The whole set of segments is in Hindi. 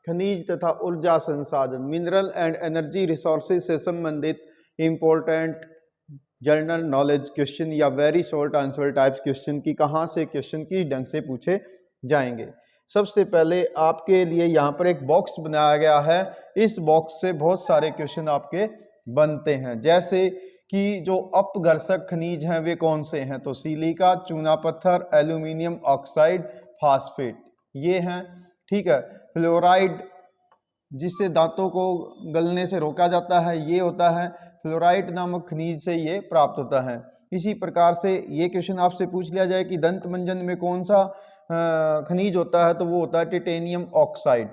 खनिज तथा ऊर्जा संसाधन, मिनरल एंड एनर्जी रिसोर्सेज से संबंधित इंपॉर्टेंट जनरल नॉलेज क्वेश्चन या very short answer types question की कहाँ से क्वेश्चन किस ढंग से पूछे जाएंगे। सबसे पहले आपके लिए यहाँ पर एक बॉक्स बनाया गया है। इस बॉक्स से बहुत सारे क्वेश्चन आपके बनते हैं, जैसे कि जो अपघर्षक खनिज हैं वे कौन से हैं, तो सिलिका, चूना पत्थर, एल्यूमिनियम ऑक्साइड, फास्फेट, ये हैं। ठीक है। फ्लोराइड जिससे दांतों को गलने से रोका जाता है, ये होता है। फ्लोराइड नामक खनिज से ये प्राप्त होता है। इसी प्रकार से ये क्वेश्चन आपसे पूछ लिया जाए कि दंत मंजन में कौन सा खनिज होता है, तो वो होता है टिटेनियम ऑक्साइड।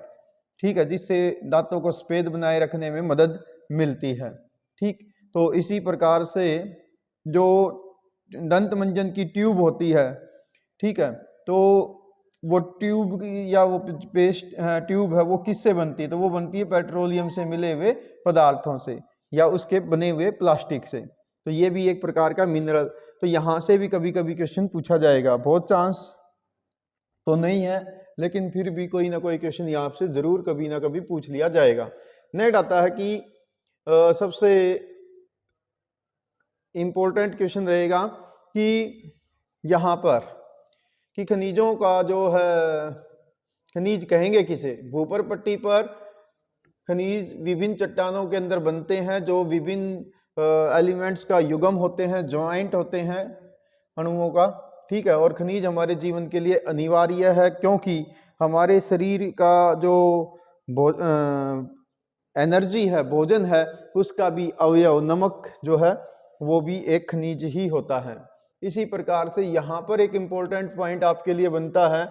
ठीक है, जिससे दांतों को सफेद बनाए रखने में मदद मिलती है। ठीक, तो इसी प्रकार से जो दंत मंजन की ट्यूब होती है, ठीक है, तो वो ट्यूब या वो पेस्ट ट्यूब है वो किससे बनती है, तो वो बनती है पेट्रोलियम से मिले हुए पदार्थों से या उसके बने हुए प्लास्टिक से। तो ये भी एक प्रकार का मिनरल, तो यहाँ से भी कभी कभी क्वेश्चन पूछा जाएगा। बहुत चांस तो नहीं है, लेकिन फिर भी कोई ना कोई क्वेश्चन यहाँ से जरूर कभी ना कभी पूछ लिया जाएगा। नेक्स्ट आता है कि सबसे इंपॉर्टेंट क्वेश्चन रहेगा कि यहाँ पर कि खनिजों का जो है, खनिज कहेंगे किसे, भूपर पट्टी पर खनिज विभिन्न चट्टानों के अंदर बनते हैं जो विभिन्न एलिमेंट्स का युग्म होते हैं, ज्वाइंट होते हैं अणुओं का। ठीक है, और खनिज हमारे जीवन के लिए अनिवार्य है, क्योंकि हमारे शरीर का जो एनर्जी है, भोजन है, उसका भी अवयव नमक जो है वो भी एक खनिज ही होता है। इसी प्रकार से यहाँ पर एक इम्पोर्टेंट पॉइंट आपके लिए बनता है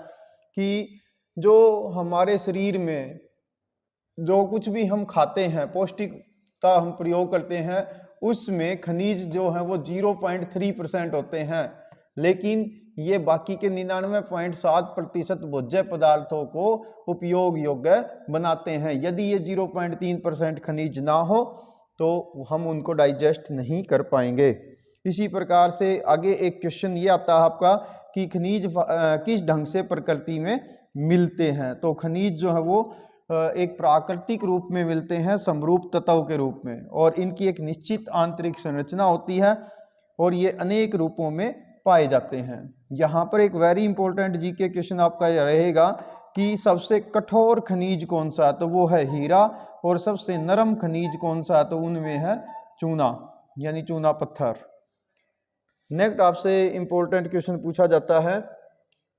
कि जो हमारे शरीर में जो कुछ भी हम खाते हैं, पौष्टिकता हम प्रयोग करते हैं, उसमें खनिज जो है वो 0.3% होते हैं, लेकिन ये बाकी के 99.7% भोज्य पदार्थों को उपयोग योग्य बनाते हैं। यदि ये 0.3% खनिज ना हो तो हम उनको डाइजेस्ट नहीं कर पाएंगे। इसी प्रकार से आगे एक क्वेश्चन ये आता है आपका कि खनिज किस ढंग से प्रकृति में मिलते हैं, तो खनिज जो है वो एक प्राकृतिक रूप में मिलते हैं, समरूप तत्व के रूप में, और इनकी एक निश्चित आंतरिक संरचना होती है और ये अनेक रूपों में पाए जाते हैं। यहाँ पर एक वेरी इंपॉर्टेंट जीके क्वेश्चन आपका यह रहेगा कि सबसे कठोर खनिज कौन सा, तो वो है हीरा, और सबसे नरम खनिज कौन सा, तो उनमें है चूना यानी चूना पत्थर। नेक्स्ट आपसे इंपॉर्टेंट क्वेश्चन पूछा जाता है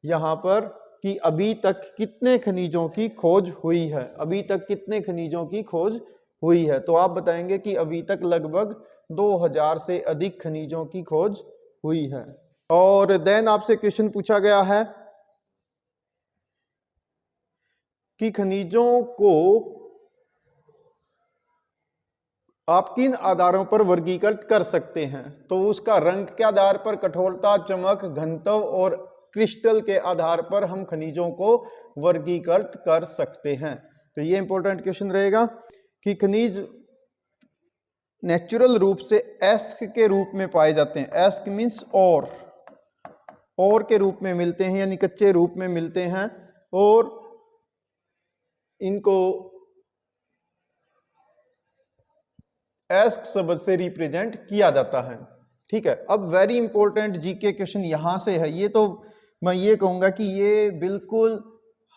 यहाँ पर कि अभी तक कितने खनिजों की खोज हुई है, अभी तक कितने खनिजों की खोज हुई है, तो आप बताएंगे कि अभी तक लगभग 2000 से अधिक खनिजों की खोज हुई है। और देन आपसे क्वेश्चन पूछा गया है कि खनिजों को आप किन आधारों पर वर्गीकृत कर सकते हैं, तो उसका रंग के आधार पर, कठोरता, चमक, घनत्व और क्रिस्टल के आधार पर हम खनिजों को वर्गीकृत कर सकते हैं। तो ये इंपॉर्टेंट क्वेश्चन रहेगा कि खनिज नेचुरल रूप से एस्क के रूप में पाए जाते हैं। एस्क मीन्स और के रूप में मिलते हैं, यानी कच्चे रूप में मिलते हैं, और इनको एस्क शब्द से रिप्रेजेंट किया जाता है। ठीक है, अब वेरी इंपॉर्टेंट जीके क्वेश्चन यहां से है। ये तो मैं ये कहूंगा कि ये बिल्कुल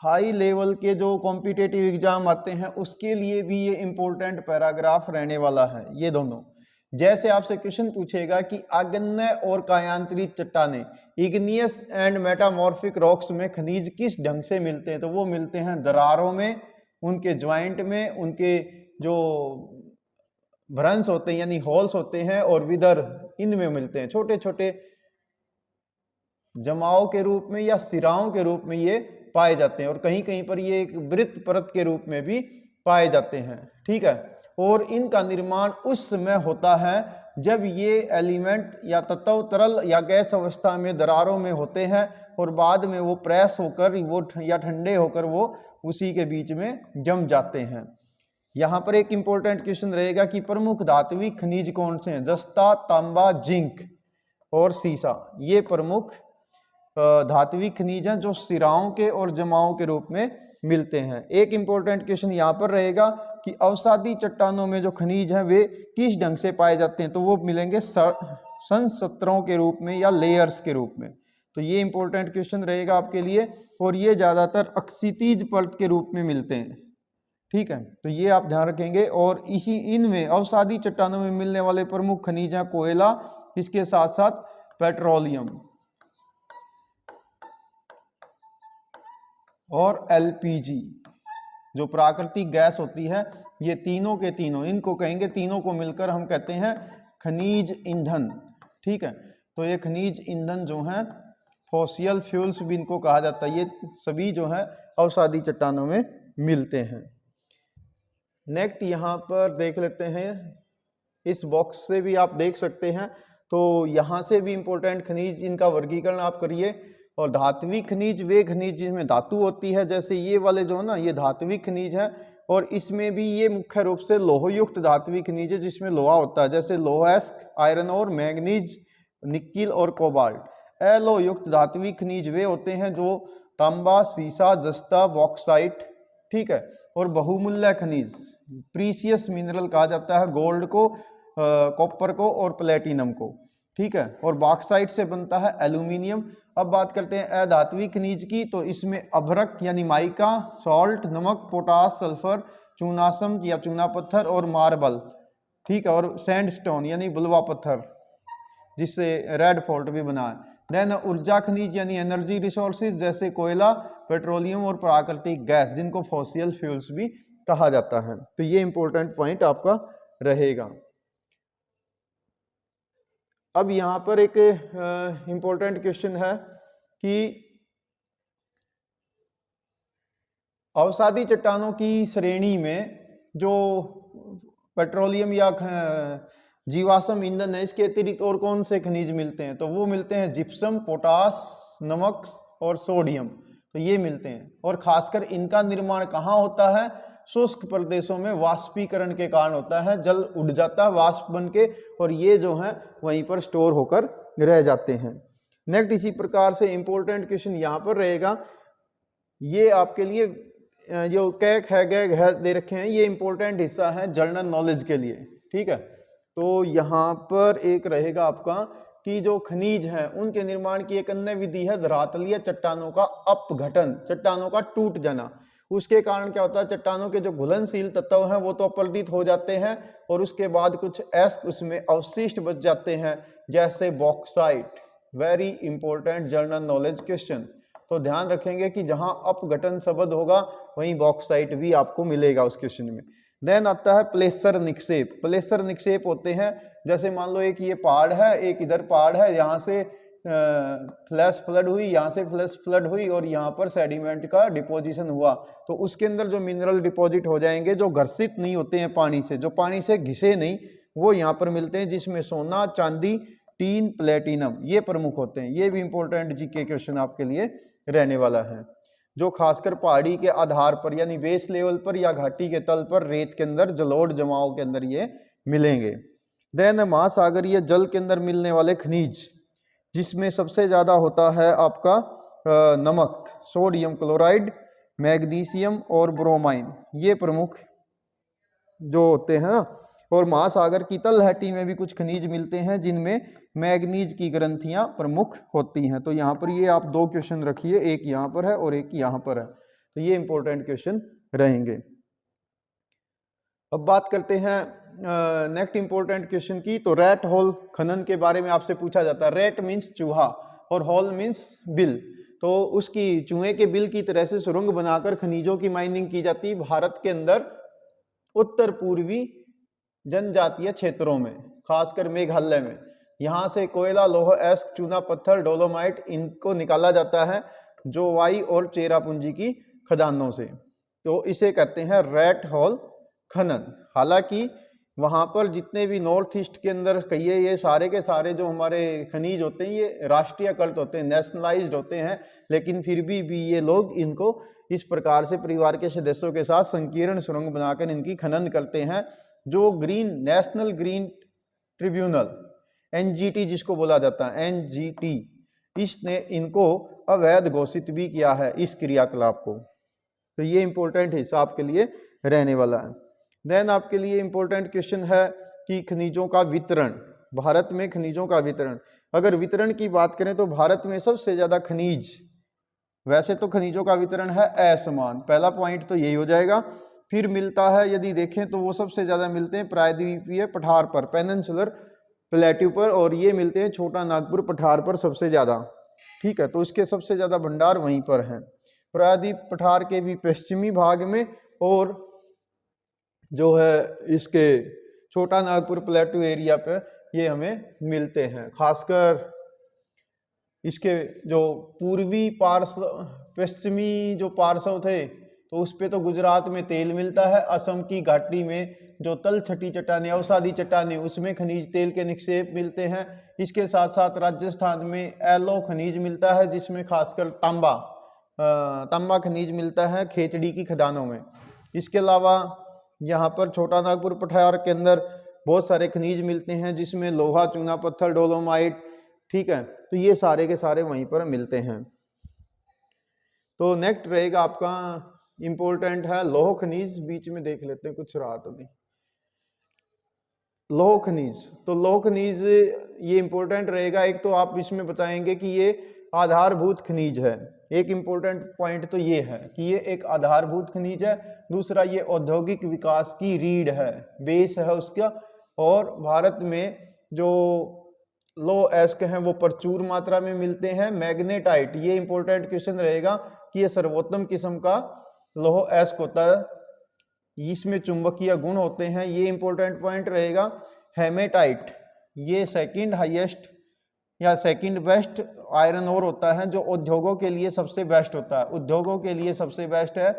हाई लेवल के जो कॉम्पिटेटिव एग्जाम आते हैं उसके लिए भी ये इंपॉर्टेंट पैराग्राफ रहने वाला है। ये दोनों, जैसे आपसे क्वेश्चन पूछेगा कि आग्नेय और कायांतरित चट्टानें, इग्नियस एंड मेटामॉर्फिक रॉक्स में खनिज किस ढंग से मिलते हैं, तो वो मिलते हैं दरारों में, उनके ज्वाइंट में, उनके जो भ्रंश होते हैं यानी होल्स होते हैं, और विदर, इनमें मिलते हैं। छोटे छोटे जमाव के रूप में या सिराओं के रूप में ये पाए जाते हैं, और कहीं कहीं पर ये एक वृत्त परत के रूप में भी पाए जाते हैं। ठीक है, और इनका निर्माण उस समय होता है जब ये एलिमेंट या तत्व तरल या गैस अवस्था में दरारों में होते हैं, और बाद में वो प्रेस होकर वो या ठंडे होकर वो उसी के बीच में जम जाते हैं। यहाँ पर एक इंपॉर्टेंट क्वेश्चन रहेगा कि प्रमुख धात्विक खनिज कौन से हैं, जस्ता, तांबा, जिंक और सीसा। ये प्रमुख धात्विक खनिज हैं जो सिराओं के और जमाओं के रूप में मिलते हैं। एक इंपॉर्टेंट क्वेश्चन यहाँ पर रहेगा कि अवसादी चट्टानों में जो खनिज हैं वे किस ढंग से पाए जाते हैं, तो वो मिलेंगे संसतरों के रूप में या लेयर्स के रूप में। तो ये इंपॉर्टेंट क्वेश्चन रहेगा आपके लिए, और ये ज्यादातर अक्षितिज परत के रूप में मिलते हैं। ठीक है, तो ये आप ध्यान रखेंगे। और इसी इनमें अवसादी चट्टानों में मिलने वाले प्रमुख खनिज हैं कोयला, इसके साथ साथ पेट्रोलियम और एलपीजी जो प्राकृतिक गैस होती है। ये तीनों के तीनों, इनको कहेंगे, तीनों को मिलकर हम कहते हैं खनिज ईंधन। ठीक है, तो ये खनिज ईंधन जो हैं, फॉसियल फ्यूल्स भी इनको कहा जाता है, ये सभी जो है अवसादी चट्टानों में मिलते हैं। नेक्स्ट यहाँ पर देख लेते हैं, इस बॉक्स से भी आप देख सकते हैं, तो यहाँ से भी इंपॉर्टेंट खनिज, इनका वर्गीकरण आप करिए। और धात्विक खनिज वे खनिज जिसमें धातु होती है, जैसे ये वाले जो है ना, ये धात्विक खनिज है। और इसमें भी ये मुख्य रूप से लोहयुक्त धात्विक खनिज है जिसमें लोहा होता है, जैसे लोहेस्क, आयरन और मैग्नीज, निकिल और कोबाल्ट। अलोहयुक्त धात्विक खनिज वे होते हैं जो तांबा, सीसा, जस्ता, बॉक्साइट, ठीक है, और बहुमूल्य खनिज, प्रीसियस मिनरल कहा जाता है गोल्ड को, कॉपर को और प्लेटिनम को। ठीक है, और बॉक्साइट से बनता है एल्यूमिनियम। अब बात करते हैं अधात्विक खनिज की, तो इसमें अभ्रक यानी माइका, सॉल्ट नमक, पोटास, सल्फर, चूनासम या चूना पत्थर और मार्बल, ठीक है, और सैंडस्टोन यानी बुलवा पत्थर जिससे रेड फोर्ट भी बना है। देन ऊर्जा खनिज यानी एनर्जी रिसोर्सेज, जैसे कोयला, पेट्रोलियम और प्राकृतिक गैस जिनको फॉसियल फ्यूल्स भी कहा जाता है। तो ये इंपॉर्टेंट पॉइंट आपका रहेगा। अब यहाँ पर एक इंपॉर्टेंट क्वेश्चन है कि अवसादी चट्टानों की श्रेणी में जो पेट्रोलियम या जीवाश्म ईंधन है, इसके अतिरिक्त और कौन से खनिज मिलते हैं, तो वो मिलते हैं जिप्सम, पोटास, नमक और सोडियम। तो ये मिलते हैं, और खासकर इनका निर्माण कहाँ होता है, शुष्क प्रदेशों में वाष्पीकरण के कारण होता है, जल उड़ जाता है वाष्प बन के, और ये जो है वहीं पर स्टोर होकर रह जाते हैं। नेक्स्ट इसी प्रकार से इंपॉर्टेंट क्वेश्चन यहाँ पर रहेगा, ये आपके लिए जो कैक है गैग है दे रखे हैं, ये इंपॉर्टेंट हिस्सा है जनरल नॉलेज के लिए। ठीक है, तो यहाँ पर एक रहेगा आपका कि जो खनिज है उनके निर्माण की एक अन्य विधि है धरातलीय चट्टानों का अपघटन, चट्टानों का टूट जाना। उसके कारण क्या होता है, चट्टानों के जो घुलनशील तत्व हैं वो तो अपरदित हो जाते हैं, और उसके बाद कुछ ऐसे उसमें अवशिष्ट बच जाते हैं, जैसे bauxite. Very important general knowledge question. तो ध्यान रखेंगे कि जहां अपघटन शब्द होगा वहीं बॉक्साइट भी आपको मिलेगा उस क्वेश्चन में। देन आता है प्लेसर निक्षेप। प्लेसर निक्षेप होते हैं, जैसे मान लो एक ये पहाड़ है, एक इधर पहाड़ है, यहाँ से फ्लैश फ्लड हुई, यहाँ से फ्लैश फ्लड हुई, और यहाँ पर सेडिमेंट का डिपोजिशन हुआ, तो उसके अंदर जो मिनरल डिपॉजिट हो जाएंगे जो घर्षित नहीं होते हैं पानी से, जो पानी से घिसे नहीं, वो यहाँ पर मिलते हैं, जिसमें सोना, चांदी, टीन, प्लेटिनम ये प्रमुख होते हैं। ये भी इंपॉर्टेंट जीके क्वेश्चन आपके लिए रहने वाला है, जो खासकर पहाड़ी के आधार पर यानी बेस लेवल पर या घाटी के तल पर रेत के अंदर जलोढ़ जमाव के अंदर ये मिलेंगे। देन महासागरीय जल के अंदर मिलने वाले खनिज, जिसमें सबसे ज्यादा होता है आपका नमक, सोडियम क्लोराइड, मैग्नीशियम और ब्रोमाइन, ये प्रमुख जो होते हैं ना। और महासागर की तलहटी में भी कुछ खनिज मिलते हैं जिनमें मैग्नीज की ग्रंथियां प्रमुख होती हैं। तो यहाँ पर ये आप दो क्वेश्चन रखिए, एक यहाँ पर है और एक यहाँ पर है, तो ये इंपॉर्टेंट क्वेश्चन रहेंगे। अब बात करते हैं नेक्स्ट इंपॉर्टेंट क्वेश्चन की। तो रैट होल खनन के बारे में आपसे पूछा जाता है। रैट मीन्स चूहा और होल मीन्स बिल, तो उसकी चूहे के बिल की तरह से सुरंग बनाकर खनिजों की माइनिंग की जाती है भारत के अंदर उत्तर पूर्वी जनजातीय क्षेत्रों में, खासकर मेघालय में। यहाँ से कोयला, लोह, एस्क, चूना पत्थर, डोलोमाइट इनको निकाला जाता है जोवाई और चेरापूंजी की खदानों से। तो इसे कहते हैं रैट होल खनन। हालांकि वहां पर जितने भी नॉर्थ ईस्ट के अंदर कहिए, ये सारे के सारे जो हमारे खनिज होते हैं ये राष्ट्रीयकृत होते हैं, नेशनलाइज्ड होते हैं, लेकिन फिर भी ये लोग इनको इस प्रकार से परिवार के सदस्यों के साथ संकीर्ण सुरंग बनाकर इनकी खनन करते हैं। जो green national green tribunal NGT जिसको बोला जाता है, एनजीटी, इसने इनको अवैध घोषित भी किया है इस क्रियाकलाप को। तो ये इंपॉर्टेंट हिस्सा आपके लिए रहने वाला है। देन आपके लिए इंपॉर्टेंट क्वेश्चन है कि खनिजों का वितरण, भारत में खनिजों का वितरण। अगर वितरण की बात करें तो भारत में सबसे ज्यादा खनिज, वैसे तो खनिजों का वितरण है असमान, पहला पॉइंट तो यही हो जाएगा। फिर मिलता है, यदि देखें तो वो सबसे ज्यादा मिलते हैं प्रायद्वीपीय पठार पर, पेनिनसुलर प्लेट्यू पर, और ये मिलते हैं छोटा नागपुर पठार पर सबसे ज्यादा। ठीक है, तो इसके सबसे ज्यादा भंडार वहीं पर हैं, प्रायद्वीप पठार के भी पश्चिमी भाग में, और जो है इसके छोटा नागपुर प्लेट्यू एरिया पे ये हमें मिलते हैं। खासकर इसके जो पूर्वी पार्श्व, पश्चिमी जो पार्श्व थे, तो उस पे तो गुजरात में तेल मिलता है। असम की घाटी में जो तल छठी चट्टानें, अवसादी चट्टानें, उसमें खनिज तेल के निक्षेप मिलते हैं। इसके साथ साथ राजस्थान में एलो खनिज मिलता है, जिसमें खासकर तांबा खनिज मिलता है खेतड़ी की खदानों में। इसके अलावा यहाँ पर छोटा नागपुर पठार के अंदर बहुत सारे खनिज मिलते हैं, जिसमें लोहा, चूना पत्थर, डोलोमाइट, ठीक है, तो ये सारे के सारे वहीं पर मिलते हैं। तो नेक्स्ट रहेगा आपका इंपॉर्टेंट है लौह खनिज। बीच में देख लेते हैं कुछ रहा तो नहीं। लौह खनिज, तो लौह खनिज ये इंपॉर्टेंट रहेगा। एक तो आप इसमें बताएंगे कि ये आधारभूत खनिज है, एक इंपॉर्टेंट पॉइंट तो ये है कि ये एक आधारभूत खनिज है। दूसरा, ये औद्योगिक विकास की रीढ़ है, बेस है उसका। और भारत में जो लो एस्क हैं वो प्रचुर मात्रा में मिलते हैं। मैग्नेटाइट, ये इंपॉर्टेंट क्वेश्चन रहेगा कि ये सर्वोत्तम किस्म का लोह एस्क होता है, इसमें चुंबकीय गुण होते हैं, ये इंपॉर्टेंट पॉइंट रहेगा। हेमेटाइट, ये सेकंड हाईएस्ट या सेकंड बेस्ट आयरन ओर होता है, जो उद्योगों के लिए सबसे बेस्ट होता है, उद्योगों के लिए सबसे बेस्ट है,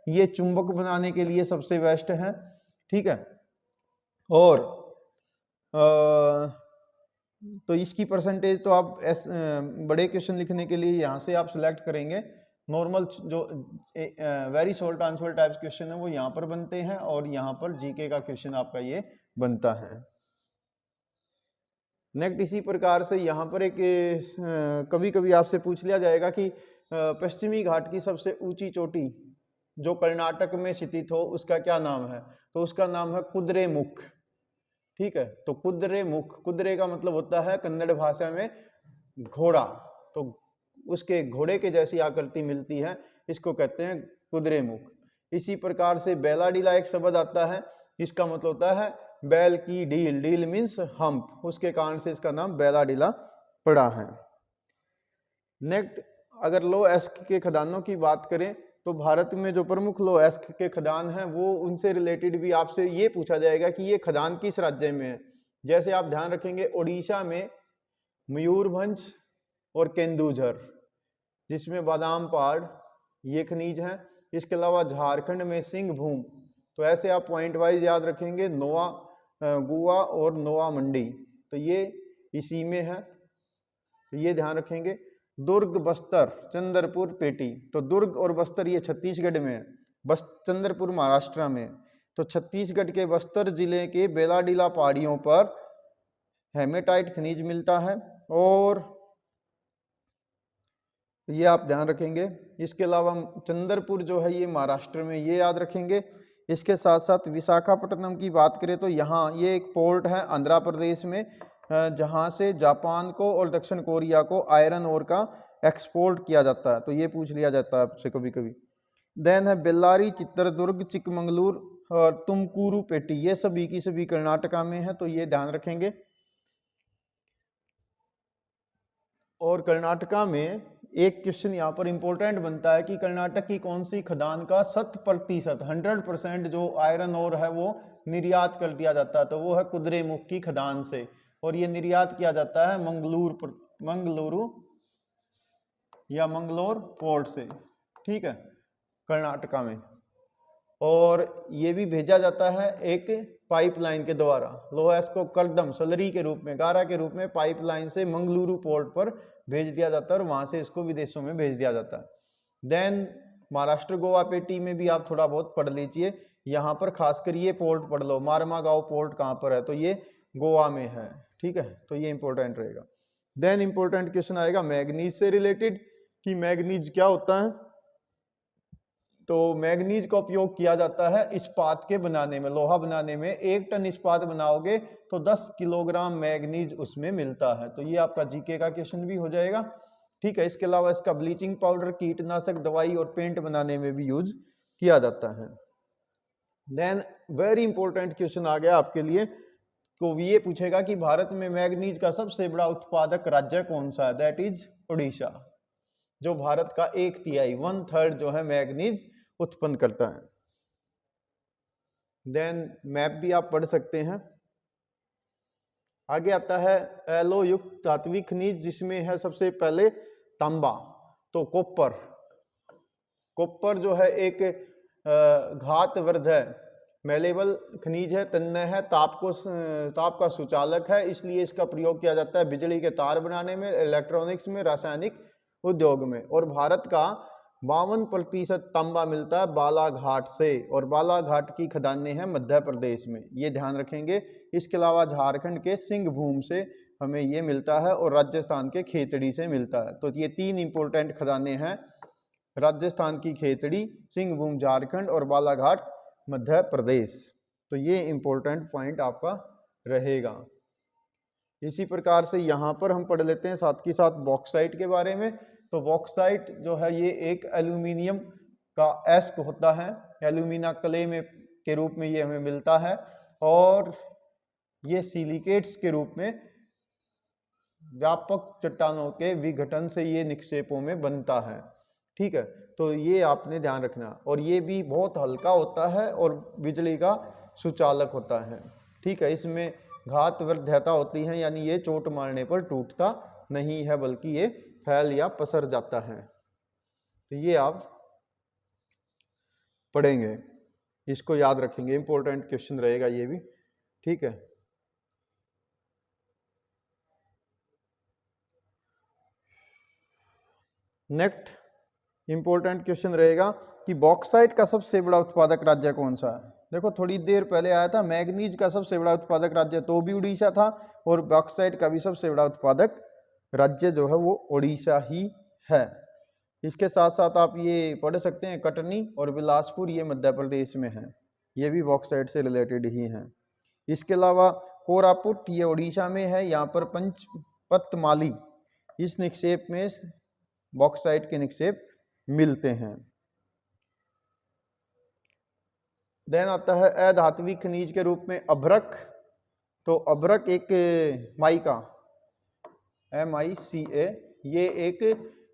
ये चुंबक बनाने के लिए सबसे बेस्ट है। ठीक है, और तो इसकी परसेंटेज तो आप बड़े क्वेश्चन लिखने के लिए यहाँ से आप सिलेक्ट करेंगे। नॉर्मल जो very short answer types question है वो यहाँ पर बनते हैं, और यहाँ पर जीके का क्वेश्चन आपका ये बनता है। नेक्स्ट इसी प्रकार से यहाँ पर एक कभी कभी आपसे पूछ लिया जाएगा कि पश्चिमी घाट की सबसे ऊंची चोटी जो कर्नाटक में स्थित हो उसका क्या नाम है, तो उसका नाम है कुद्रेमुख। ठीक है, तो कुद्रेमुख, कुद्रे का मतलब होता है कन्नड़ भाषा में घोड़ा, तो उसके घोड़े के जैसी आकृति मिलती है, इसको कहते हैं कुद्रेमुख। इसी प्रकार से बेलाडीला एक शब्द आता है, इसका मतलब होता है बैल की डील, डील मीन्स हम्प, उसके कारण से इसका नाम बेलाडीला पड़ा है। नेक्स्ट, अगर लो एस्क के खदानों की बात करें तो भारत में जो प्रमुख लो एस्क के खदान हैं वो उनसे रिलेटेड भी आपसे ये पूछा जाएगा कि ये खदान किस राज्य में है। जैसे आप ध्यान रखेंगे उड़ीसा में मयूरभंज और केंदुझर, जिसमें बादाम पहाड़ ये खनिज है। इसके अलावा झारखंड में सिंहभूम, तो ऐसे आप पॉइंट वाइज याद रखेंगे, नोआ गुआ और नोआ मंडी, तो ये इसी में है, तो ये ध्यान रखेंगे। दुर्ग, बस्तर, चंद्रपुर, पेटी, तो दुर्ग और बस्तर ये छत्तीसगढ़ में है, चंद्रपुर महाराष्ट्र में। तो छत्तीसगढ़ के बस्तर जिले के बेलाडीला पहाड़ियों पर हेमेटाइट खनिज मिलता है, और ये आप ध्यान रखेंगे। इसके अलावा चंद्रपुर जो है ये महाराष्ट्र में, ये याद रखेंगे। इसके साथ साथ विशाखापट्टनम की बात करें तो यहाँ ये एक पोर्ट है आंध्र प्रदेश में, जहाँ से जापान को और दक्षिण कोरिया को आयरन ओर का एक्सपोर्ट किया जाता है, तो ये पूछ लिया जाता है आपसे कभी कभी। देन है बेल्लारी, चित्रदुर्ग, चिकमंगलूर और तुमकुरू पेटी, ये सभी की सभी कर्नाटका में है, तो ये ध्यान रखेंगे। और कर्नाटका में एक क्वेश्चन यहाँ पर इंपॉर्टेंट बनता है कि कर्नाटक की कौन सी खदान का 100% 100% जो आयरन ओर है वो निर्यात कर दिया जाता है, तो वो है कुद्रेमुख की खदान से, और ये निर्यात किया जाता है मंगलुरु या मंगलोर पोर्ट से। ठीक है, कर्नाटका में, और ये भी भेजा जाता है एक पाइपलाइन के द्वारा, लोहेस को करदम सलरी के रूप में, गारा के रूप में पाइपलाइन से मंगलुरु पोर्ट पर भेज दिया जाता है, और वहां से इसको विदेशों में भेज दिया जाता है। देन महाराष्ट्र गोवा पेटी में भी आप थोड़ा बहुत पढ़ लीजिए, यहाँ पर खासकर ये पोर्ट पढ़ लो, मारमागांव पोर्ट कहाँ पर है, तो ये गोवा में है। ठीक है, तो ये इंपॉर्टेंट रहेगा। देन इंपॉर्टेंट क्वेश्चन आएगा मैग्नीज से रिलेटेड कि मैग्नीज क्या होता है। तो मैग्नीज का उपयोग किया जाता है इस्पात के बनाने में, लोहा बनाने में। 1 टन इस्पात बनाओगे तो 10 किलोग्राम मैग्नीज उसमें मिलता है। तो ये आपका जीके का क्वेश्चन भी हो जाएगा। ठीक है, इसके अलावा इसका ब्लीचिंग पाउडर, कीटनाशक दवाई और पेंट बनाने में भी यूज किया जाता है। देन वेरी इंपॉर्टेंट क्वेश्चन आ गया आपके लिए, तो ये पूछेगा कि भारत में मैग्नीज का सबसे बड़ा उत्पादक राज्य कौन सा है? दैट इज उड़ीसा, जो भारत का 1/3 1/3 जो है मैग्नीज उत्पन्न करता है। देन मैप भी आप पढ़ सकते हैं। आगे आता है एलो युक्त धात्विक खनिज, जिसमें है सबसे पहले तांबा। तो कॉपर जो है एक घातवर्ध है, मेलेबल खनिज है, तन्य है, ताप का सुचालक है, इसलिए इसका प्रयोग किया जाता है बिजली के तार बनाने में, इलेक्ट्रॉनिक्स में, रासायनिक उद्योग में। और भारत का 52% तांबा मिलता है बालाघाट से, और बालाघाट की खदानें हैं मध्य प्रदेश में, ये ध्यान रखेंगे। इसके अलावा झारखंड के सिंहभूम से हमें ये मिलता है, और राजस्थान के खेतड़ी से मिलता है। तो ये 3 इंपॉर्टेंट खदानें हैं, राजस्थान की खेतड़ी, सिंहभूम झारखंड, और बालाघाट मध्य प्रदेश। तो ये इंपॉर्टेंट पॉइंट आपका रहेगा। इसी प्रकार से यहाँ पर हम पढ़ लेते हैं साथ के साथ बॉक्साइट के बारे में। तो बॉक्साइट जो है ये एक एल्यूमिनियम का एस्क होता है, एल्यूमिना क्ले में के रूप में ये हमें मिलता है, और ये सिलिकेट्स के रूप में व्यापक चट्टानों के विघटन से ये निक्षेपों में बनता है। ठीक है, तो ये आपने ध्यान रखना। और ये भी बहुत हल्का होता है और बिजली का सुचालक होता है। ठीक है, इसमें घातवर्ध्यता होती है, यानी ये चोट मारने पर टूटता नहीं है, बल्कि ये फैल या पसर जाता है। तो ये आप पढ़ेंगे, इसको याद रखेंगे, इंपॉर्टेंट क्वेश्चन रहेगा ये भी। ठीक है, नेक्स्ट इंपॉर्टेंट क्वेश्चन रहेगा कि बॉक्साइट का सबसे बड़ा उत्पादक राज्य कौन सा है? देखो थोड़ी देर पहले आया था मैग्नीज का सबसे बड़ा उत्पादक राज्य तो भी उड़ीसा था, और बॉक्साइट का भी सबसे बड़ा उत्पादक राज्य जो है वो उड़ीसा ही है। इसके साथ साथ आप ये पढ़ सकते हैं कटनी और बिलासपुर, ये मध्य प्रदेश में है, ये भी बॉक्साइट से रिलेटेड ही हैं। इसके अलावा कोरापुट, ये उड़ीसा में है, यहाँ पर पंचपतमाली, इस निक्षेप में बॉक्साइट के निक्षेप मिलते हैं। देन आता है अधात्विक खनिज के रूप में अभ्रक। तो अभ्रक एक माइका, MICA, ये एक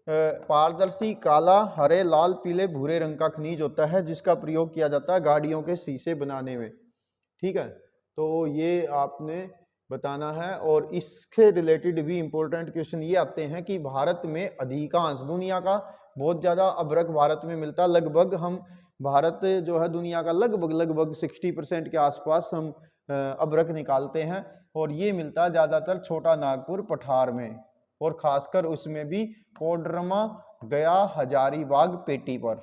पारदर्शी काला, हरे, लाल, पीले, भूरे रंग का खनिज होता है, जिसका प्रयोग किया जाता है गाड़ियों के शीशे बनाने में। ठीक है, तो ये आपने बताना है। और इसके रिलेटेड भी इंपॉर्टेंट क्वेश्चन ये आते हैं कि भारत में अधिकांश, दुनिया का बहुत ज़्यादा अभ्रक भारत में मिलता है। लगभग हम भारत जो है दुनिया का लगभग 60% के आसपास हम अभ्रक निकालते हैं, और ये मिलता है ज़्यादातर छोटा नागपुर पठार में, और खासकर उसमें भी कोडरमा, गया, हजारीबाग, पेटी पर।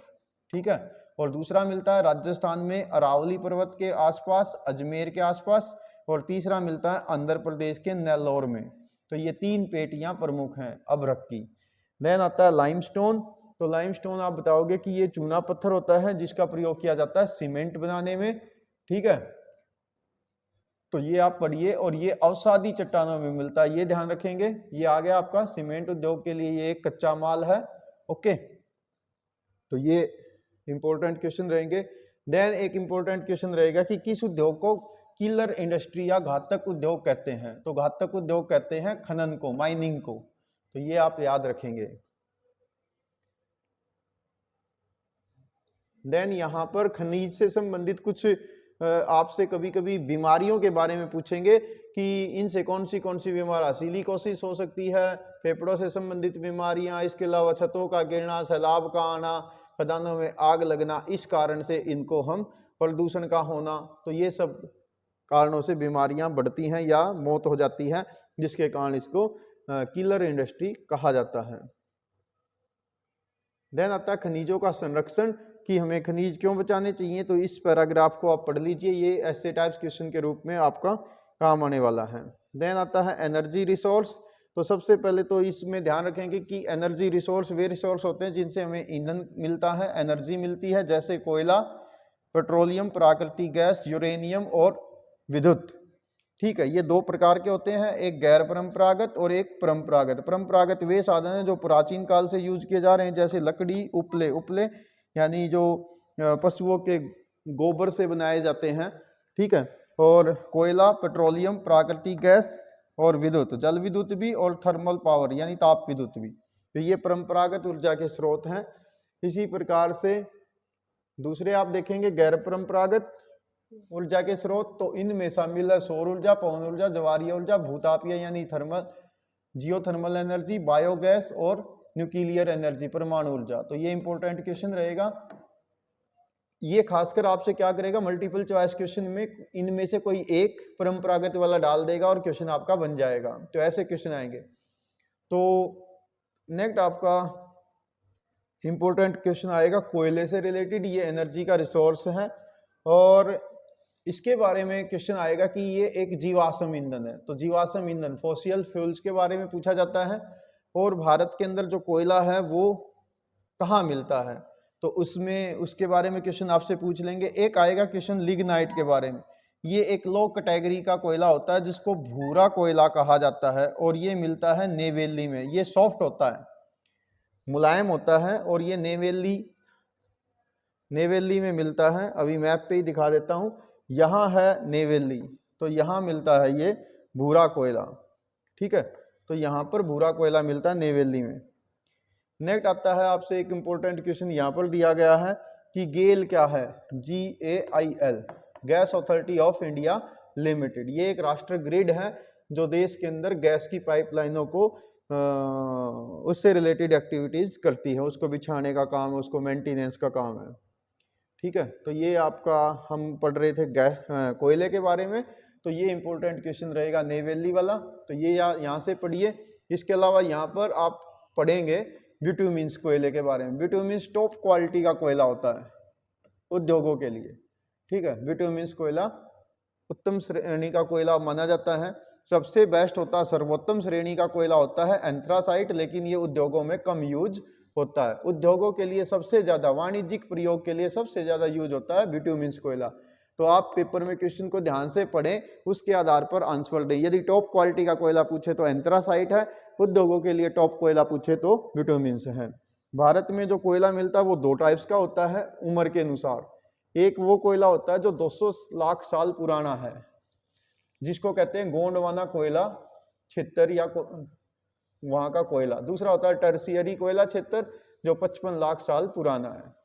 ठीक है, और दूसरा मिलता है राजस्थान में अरावली पर्वत के आसपास, अजमेर के आसपास, और तीसरा मिलता है आंध्र प्रदेश के नेल्लोर में। तो ये 3 पेटियां प्रमुख हैं अभ्रक की। देन आता है लाइमस्टोन। तो लाइमस्टोन आप बताओगे कि ये चूना पत्थर होता है, जिसका प्रयोग किया जाता है सीमेंट बनाने में। ठीक है, तो ये आप पढ़िए। और ये अवसादी चट्टानों में मिलता है, ये ध्यान रखेंगे। ये आ गया आपका सीमेंट उद्योग के लिए, ये एक कच्चा माल है। ओके, तो ये इंपॉर्टेंट क्वेश्चन रहेंगे। देन एक इंपॉर्टेंट क्वेश्चन रहेगा कि किस उद्योग को किलर इंडस्ट्री या घातक उद्योग कहते हैं? तो घातक उद्योग कहते हैं खनन को, माइनिंग को। तो ये आप याद रखेंगे। देन यहाँ पर खनिज से संबंधित कुछ आपसे कभी कभी बीमारियों के बारे में पूछेंगे कि इनसे कौन सी बीमारी, सिलिकोसिस हो सकती है, फेफड़ों से संबंधित बीमारियां, इसके अलावा छतों का गिरना, सैलाब का आना, खदानों में आग लगना, इस कारण से इनको हम, प्रदूषण का होना, तो ये सब कारणों से बीमारियां बढ़ती हैं या मौत हो जाती है, जिसके कारण इसको किलर इंडस्ट्री कहा जाता है। देन आता है खनिजों का संरक्षण, कि हमें खनिज क्यों बचाने चाहिए। तो इस पैराग्राफ को आप पढ़ लीजिए, ये ऐसे टाइप्स क्वेश्चन के रूप में आपका काम आने वाला है। देन आता है एनर्जी रिसोर्स। तो सबसे पहले तो इसमें ध्यान रखेंगे कि एनर्जी रिसोर्स वे रिसोर्स होते हैं जिनसे हमें ईंधन मिलता है, एनर्जी मिलती है, जैसे कोयला, पेट्रोलियम, प्राकृतिक गैस, यूरेनियम और विद्युत। ठीक है, ये दो प्रकार के होते हैं, एक गैर परंपरागत और एक परंपरागत। परंपरागत वे साधन हैं जो प्राचीन काल से यूज किए जा रहे हैं, जैसे लकड़ी, उपले, उपले यानी जो पशुओं के गोबर से बनाए जाते हैं। ठीक है, और कोयला, पेट्रोलियम, प्राकृतिक गैस और विद्युत, जल विद्युत भी और थर्मल पावर यानी ताप विद्युत भी। तो ये परंपरागत ऊर्जा के स्रोत हैं। इसी प्रकार से दूसरे आप देखेंगे गैर परंपरागत ऊर्जा के स्रोत, तो इनमें शामिल है सौर ऊर्जा, पवन ऊर्जा, ज्वारीय ऊर्जा, भूतापीय यानी थर्मल, जियोथर्मल एनर्जी, बायोगैस और न्यूक्लियर एनर्जी, परमाणु ऊर्जा। तो ये इंपॉर्टेंट क्वेश्चन रहेगा। ये खासकर आपसे क्या करेगा, मल्टीपल चॉइस क्वेश्चन में इनमें से कोई एक परंपरागत वाला डाल देगा और क्वेश्चन आपका बन जाएगा। तो ऐसे क्वेश्चन आएंगे। तो नेक्स्ट आपका इंपॉर्टेंट क्वेश्चन आएगा कोयले से रिलेटेड। ये एनर्जी का रिसोर्स है और इसके बारे में क्वेश्चन आएगा कि ये एक जीवाश्म ईंधन है। तो जीवाश्म ईंधन, फॉसिल फ्यूल्स के बारे में पूछा जाता है। और भारत के अंदर जो कोयला है वो कहाँ मिलता है, तो उसमें उसके बारे में क्वेश्चन आपसे पूछ लेंगे। एक आएगा क्वेश्चन लिग्नाइट के बारे में। ये एक लो कैटेगरी का कोयला होता है जिसको भूरा कोयला कहा जाता है और ये मिलता है नेवेली में। ये सॉफ्ट होता है, मुलायम होता है और ये नेवेली में मिलता है। अभी मैप पे ही दिखा देता हूँ, यहाँ है नेवेली, तो यहाँ मिलता है ये भूरा कोयला। ठीक है, तो यहाँ पर भूरा कोयला मिलता है नेवेली में। नेक्स्ट आता है आपसे एक इंपॉर्टेंट क्वेश्चन यहाँ पर दिया गया है कि गेल क्या है, GAIL, gas authority of India limited. ये एक राष्ट्रीय ग्रिड है जो देश के अंदर गैस की पाइपलाइनों को उससे रिलेटेड एक्टिविटीज करती है, उसको बिछाने का काम, उसको मेंटेनेंस का काम है। ठीक है, तो ये आपका हम पढ़ रहे थे गैस कोयले के बारे में। तो ये इंपॉर्टेंट क्वेश्चन रहेगा नेवेली वाला, तो ये यहाँ से पढ़िए। इसके अलावा यहाँ पर आप पढ़ेंगे बिटुमिन्स कोयले के बारे में। बिटुमिन्स टॉप क्वालिटी का कोयला होता है उद्योगों के लिए। ठीक है, बिटुमिन्स कोयला उत्तम श्रेणी का कोयला माना जाता है। सबसे बेस्ट होता है, सर्वोत्तम श्रेणी का कोयला होता है एंथ्रासाइट, लेकिन ये उद्योगों में कम यूज होता है। उद्योगों के लिए सबसे ज्यादा, वाणिज्यिक प्रयोग के लिए सबसे ज्यादा यूज होता है बिटुमिन्स कोयला। तो आप पेपर में क्वेश्चन को ध्यान से पढ़ें, उसके आधार पर आंसर दें। यदि टॉप क्वालिटी का कोयला पूछे तो एंथ्रासाइट है, उद्योगों के लिए टॉप कोयला पूछे तो बिटुमिन्स है। भारत में जो कोयला मिलता है वो दो टाइप्स का होता है उम्र के अनुसार। एक वो कोयला होता है जो 200 लाख साल पुराना है, जिसको कहते हैं गोंडवाना कोयला क्षेत्र या वहां का कोयला। दूसरा होता है टर्सियरी कोयला क्षेत्र जो 55 लाख साल पुराना है।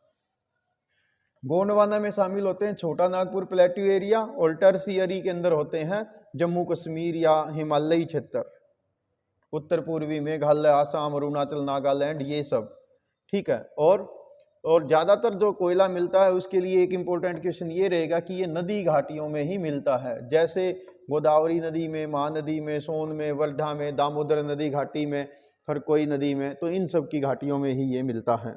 गोंडवाना में शामिल होते हैं छोटा नागपुर प्लेट्यू एरिया, और टर्सियरी के अंदर होते हैं जम्मू कश्मीर या हिमालयी क्षेत्र, उत्तर पूर्वी मेघालय, आसाम, अरुणाचल, नागालैंड, ये सब। ठीक है, और ज्यादातर जो कोयला मिलता है उसके लिए एक इंपॉर्टेंट क्वेश्चन ये रहेगा कि ये नदी घाटियों में ही मिलता है, जैसे गोदावरी नदी में, महानदी में, सोन में, वर्धा में, दामोदर नदी घाटी में, खरकोई नदी में, तो इन सब की घाटियों में ही ये मिलता है।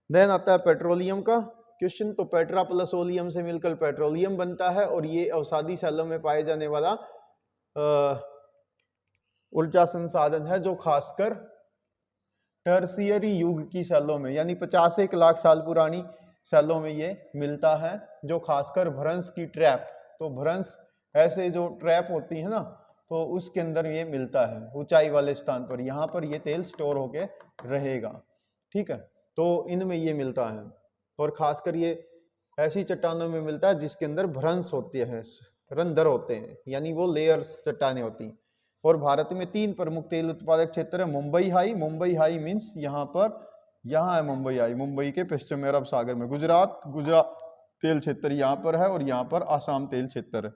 देन आता है पेट्रोलियम का क्वेश्चन। तो पेट्रा प्लस ओलियम से मिलकर पेट्रोलियम बनता है और ये अवसादी सेलों में पाए जाने वाला ऊर्जा संसाधन है जो खासकर टर्सियरी युग की सेलों में यानी 51 लाख साल पुरानी सेलों में ये मिलता है, जो खासकर भ्रंश की ट्रैप, तो भ्रंश ऐसे जो ट्रैप होती है ना, तो उसके अंदर ये मिलता है ऊंचाई वाले स्थान पर, यहाँ पर ये तेल स्टोर होके रहेगा। ठीक है, तो इनमें ये मिलता है और खासकर ये ऐसी चट्टानों में मिलता है जिसके अंदर भ्रंश होते हैं, रंध्र होते हैं, यानी वो लेयर्स चट्टानें होती हैं। और भारत में 3 प्रमुख तेल उत्पादक क्षेत्र है। मुंबई हाई मीन्स यहाँ है मुंबई हाई, मुंबई के पश्चिमी अरब सागर में। गुजरात तेल क्षेत्र यहाँ पर है और यहाँ पर आसाम तेल क्षेत्र है।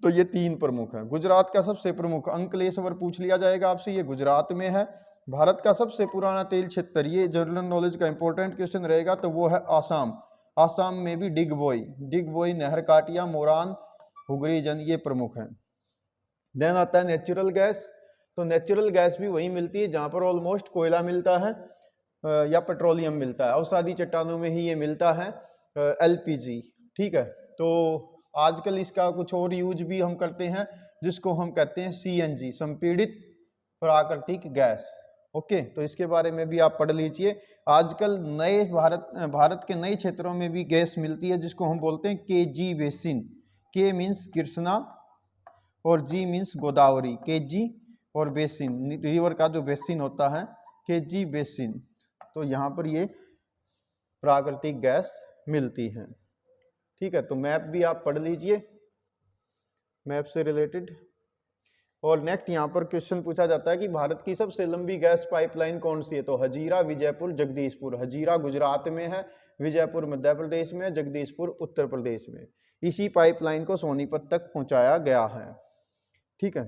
तो ये 3 प्रमुख है। गुजरात का सबसे प्रमुख अंकलेश्वर पूछ लिया जाएगा आपसे, ये गुजरात में है। भारत का सबसे पुराना तेल क्षेत्र, ये जनरल नॉलेज का इंपॉर्टेंट क्वेश्चन रहेगा, तो वो है आसाम। आसाम में भी डिगबोई, नहर काटिया, मोरान, हुगरीजन, ये प्रमुख हैं। देन आता है नेचुरल गैस। तो नेचुरल गैस भी वही मिलती है जहां पर ऑलमोस्ट कोयला मिलता है या पेट्रोलियम मिलता है, अवसादी चट्टानों में ही ये मिलता है, LPG। ठीक है, तो आजकल इसका कुछ और यूज भी हम करते हैं, जिसको हम कहते हैं CNG, संपीड़ित प्राकृतिक गैस। ओके, तो इसके बारे में भी आप पढ़ लीजिए। आजकल नए भारत के नए क्षेत्रों में भी गैस मिलती है जिसको हम बोलते हैं KG बेसिन। के मीन्स कृष्णा और जी मीन्स गोदावरी। KG और बेसिन, रिवर का जो बेसिन होता है, KG बेसिन। तो यहाँ पर ये प्राकृतिक गैस मिलती है। ठीक है, तो मैप भी आप पढ़ लीजिए, मैप से रिलेटेड। और नेक्स्ट यहाँ पर क्वेश्चन पूछा जाता है कि भारत की सबसे लंबी गैस पाइपलाइन कौन सी है? तो हजीरा, विजयपुर, जगदीशपुर। हजीरा गुजरात में है, विजयपुर मध्य प्रदेश में, जगदीशपुर उत्तर प्रदेश में। इसी पाइपलाइन को सोनीपत तक पहुंचाया गया है। ठीक है,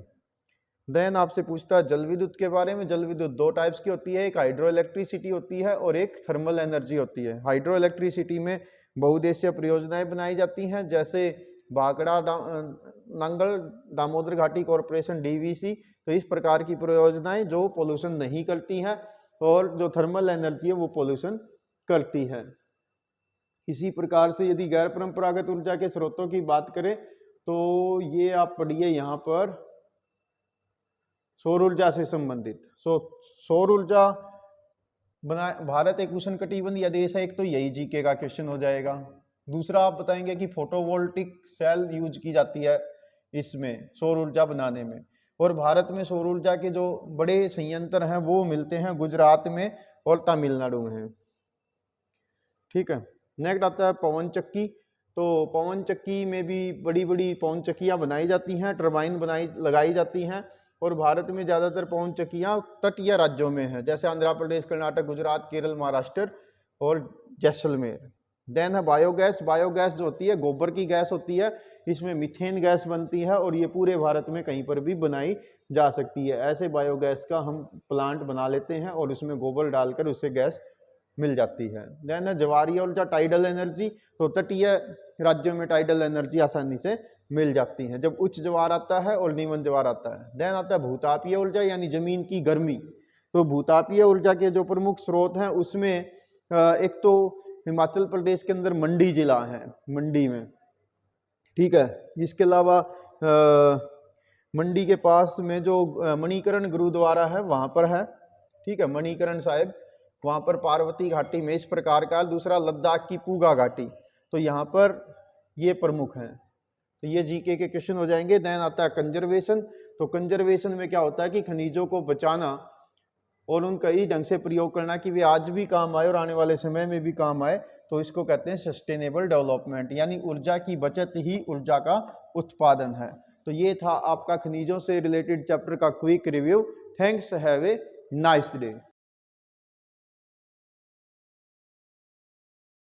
देन आपसे पूछता है जल विद्युत के बारे में। जल विद्युत दो टाइप्स की होती है, एक हाइड्रो इलेक्ट्रिसिटी होती है और एक थर्मल एनर्जी होती है। हाइड्रो इलेक्ट्रिसिटी में बहुउद्देशीय परियोजनाएं बनाई जाती हैं, जैसे भाखड़ा नांगल दामोदर घाटी कॉरपोरेशन DVC। तो इस प्रकार की परियोजनाएं जो पोल्यूशन नहीं करती हैं, और जो थर्मल एनर्जी है वो पोल्यूशन करती है। इसी प्रकार से यदि गैर परंपरागत ऊर्जा के स्रोतों की बात करें तो ये आप पढ़िए यहाँ पर सौर ऊर्जा से संबंधित। सौर ऊर्जा भारत एक उष्णकटिबंधीय देश है, एक तो यही जीके का क्वेश्चन हो जाएगा। दूसरा आप बताएंगे कि फोटोवोल्टिक सेल यूज की जाती है इसमें सौर ऊर्जा बनाने में, और भारत में सौर ऊर्जा के जो बड़े संयंत्र हैं वो मिलते हैं गुजरात में और तमिलनाडु में। ठीक है, नेक्स्ट आता है पवन चक्की। तो पवन चक्की में भी बड़ी बड़ी पवन चक्कियां बनाई जाती हैं, टरबाइन लगाई जाती हैं, और भारत में ज़्यादातर पवन चक्कियां तटीय राज्यों में है, जैसे आंध्र प्रदेश, कर्नाटक, गुजरात, केरल, महाराष्ट्र और जैसलमेर। देन है बायोगैस। बायोगैस जो होती है गोबर की गैस होती है, इसमें मीथेन गैस बनती है और ये पूरे भारत में कहीं पर भी बनाई जा सकती है। ऐसे बायोगैस का हम प्लांट बना लेते हैं और उसमें गोबर डालकर उससे गैस मिल जाती है। देन है ज्वारीय ऊर्जा, टाइडल एनर्जी। तो तटीय राज्यों में टाइडल एनर्जी आसानी से मिल जाती है जब उच्च ज्वार आता है और निम्न ज्वार आता है। देन आता है भूतापीय ऊर्जा, यानी जमीन की गर्मी। तो भूतापीय ऊर्जा के जो प्रमुख स्रोत हैं उसमें एक तो हिमाचल प्रदेश के अंदर मंडी जिला है, मंडी में। ठीक है, इसके अलावा मंडी के पास में जो मणिकरण गुरुद्वारा है वहां पर है। ठीक है, मणिकरण साहिब, वहां पर पार्वती घाटी में इस प्रकार का। दूसरा लद्दाख की पूगा घाटी, तो यहाँ पर ये प्रमुख हैं। तो ये जीके के क्वेश्चन हो जाएंगे। देन आता है कंजर्वेशन। तो कंजर्वेशन में क्या होता है कि खनिजों को बचाना और उनका ही ढंग से प्रयोग करना कि वे आज भी काम आए और आने वाले समय में भी काम आए। तो इसको कहते हैं सस्टेनेबल डेवलपमेंट, यानी ऊर्जा की बचत ही ऊर्जा का उत्पादन है। तो ये था आपका खनिजों से रिलेटेड चैप्टर का quick review. Thanks, have a nice day.